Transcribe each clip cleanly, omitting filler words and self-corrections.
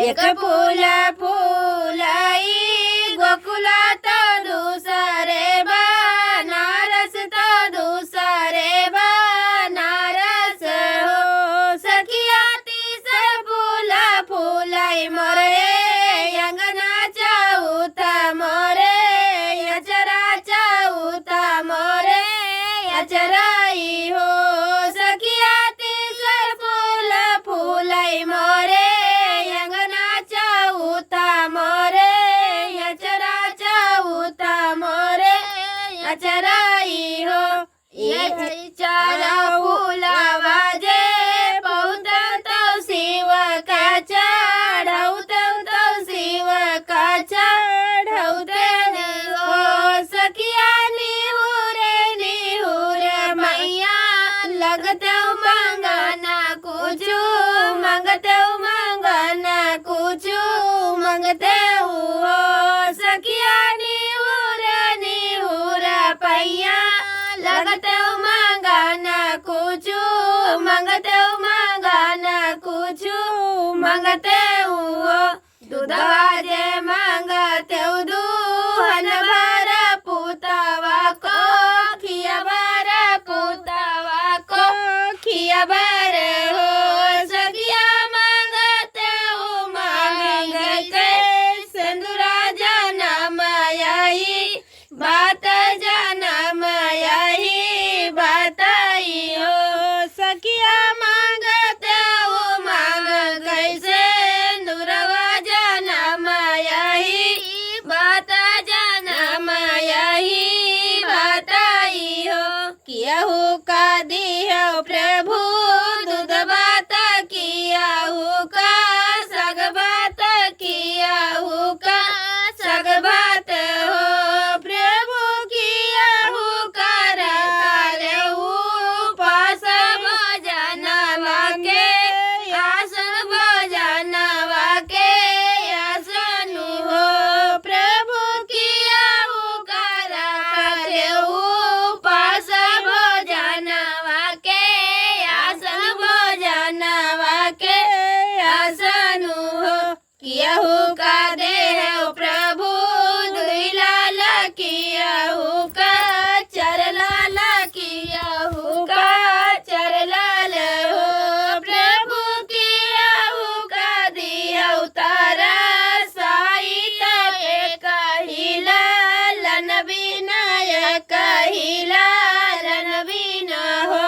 एक फूल फूलाई गोकुला तो दूसरे बनारस तो दूसरे बनारस हो सखिया तीसर फूल फूलाई मोरे अंगना चौथा मोरे अचरा चौथा मोरे अचराई हो सखिया तीसर फूल फूलाई मोरे अंगना चौथा मोरे अचरा चौथा मोरे अचराई हो ये चारा फूलावा जे बहुत तो शिव का चढ़ौते तो शिव का चढ़ौते हो सखिया निहुरे मैया लगते मंगना कुछ मंगते हो सखिया निहुरे पैया लगते मंगना कुछ मंगते हो दूधवा जे मंगते दूहन भर पुतवा को खिया भर पुतवा को खिया भर हो सखिया मंगते हो मंगते सिंदूरा जनम यही बात जनम यही बताई हो सखिया मांगते हो मांग कैसे सिंदूरवा जनम यही बात जनम यही बताई हो कियाहू का दियो प्रभु दूध बात कियाहू का सग बात कियाहू का सग बात हो प्रभु कियाहू का रखलेहू पास भजनवा के आसन भजनवा के आसन हो प्रभु कियाहू का रखलेहू पास भजनवा के आसन भजनवा के आसन हो कियाहू का देह प्रभु दुई लाल कियाहू का चर लाल कियाहू का चर लाल हो प्रभु कियाहू का दिया उतारा साई के कहिला लन विनय कहिला लन विन हो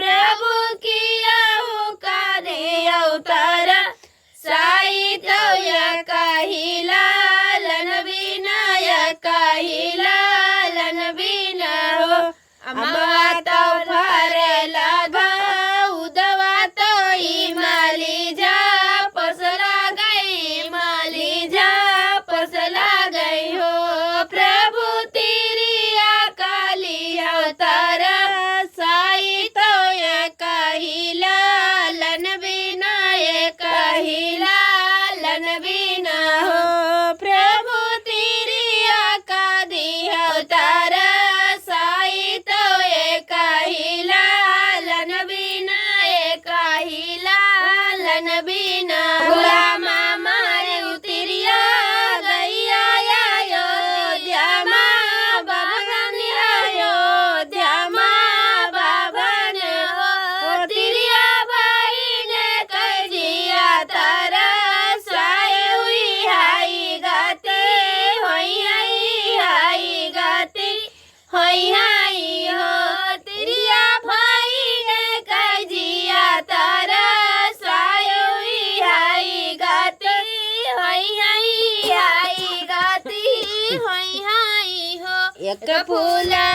प्रभु कियाहू का दिया उतारा साई तो कहिला लन विनय कहिला लन विन हो अम्बा तो फरेला उदवा तो माली जा पसला गई हो प्रभु तेरी काली अवतार साई तो कहिला लन विनय कहिला लन विन हो प्रभु तेरी का दिया अवतार साई तो कहिला लन विनय कहिला लन विन गुलामा मारे उतरिया गैया अयोध्या माँ बाबन अयोध्या माँ बाबन हो तिरिया भाई ने कजिया तारा साए हुई हाई गाते होई हाई हो तिरिया भाई ने कजिया तारा साए हुई हाई गाते होई हाई गाती होई हाई हो एक फूला